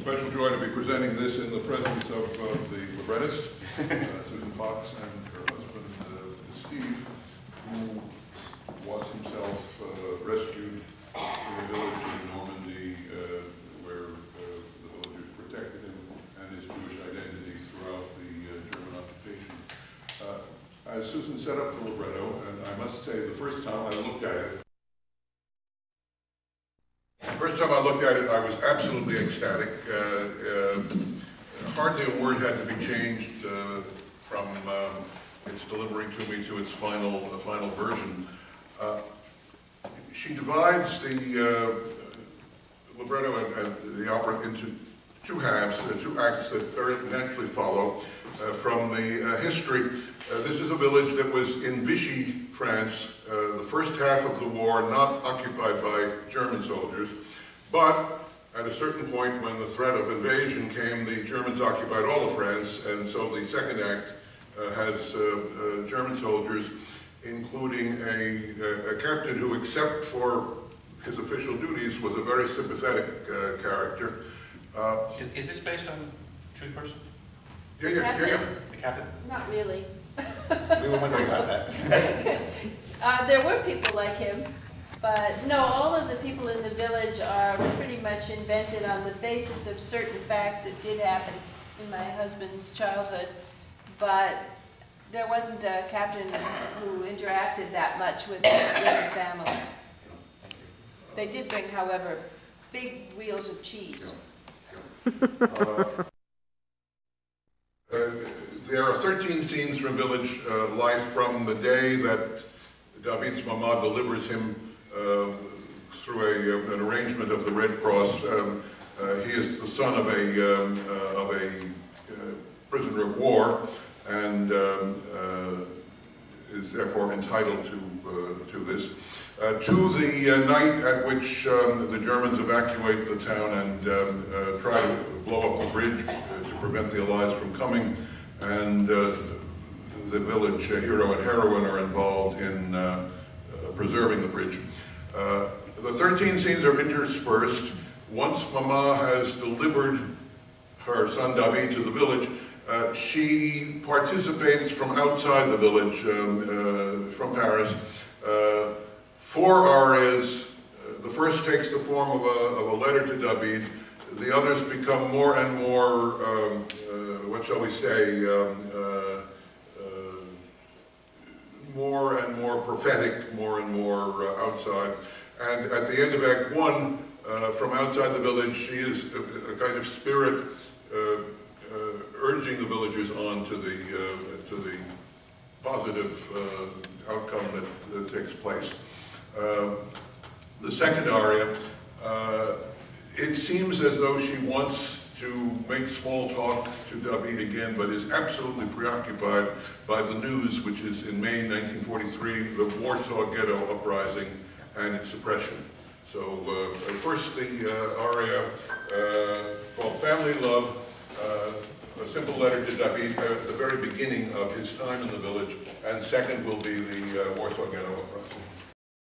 special joy to be presenting this in the presence of the librettist, Susan Fox, and her husband, Steve, who was himself rescued from a village in Normandy where the villagers protected him and his Jewish identity throughout the German occupation. As Susan set up the libretto, and I must say the first time I looked at it, I was absolutely ecstatic. Hardly a word had to be changed from its delivery to me to its final version. She divides the libretto and the opera into two halves, two acts that very naturally follow from the history. This is a village that was in Vichy, France, the first half of the war, not occupied by German soldiers, but at a certain point when the threat of invasion came, the Germans occupied all of France, and so the second act has German soldiers, including a captain who, except for his official duties, was a very sympathetic character. Is this based on a true person? Yeah. The captain? Not really. We were wondering about that. There were people like him, but no, all of the people in the village are pretty much invented on the basis of certain facts that did happen in my husband's childhood, but there wasn't a captain who interacted that much with the family. They did bring, however, big wheels of cheese. There are 13 scenes from village life from the day that David's mama delivers him through an arrangement of the Red Cross. He is the son of a prisoner of war and is therefore entitled to this. To the night at which the Germans evacuate the town and try to blow up the bridge to prevent the Allies from coming, and the village hero and heroine are involved in preserving the bridge. The 13 scenes are interspersed. Once Mama has delivered her son David to the village, she participates from outside the village, from Paris. 4 arias. The first takes the form of a letter to David. The others become more and more, what shall we say, more and more prophetic, more and more outside. And at the end of Act 1, from outside the village, she is a kind of spirit urging the villagers on to the positive outcome that takes place. The second aria, it seems as though she wants to make small talk to David again, but is absolutely preoccupied by the news, which is in May 1943, the Warsaw Ghetto uprising and its suppression. So first the aria called Family Love, a simple letter to David at the very beginning of his time in the village, and second will be the Warsaw Ghetto uprising.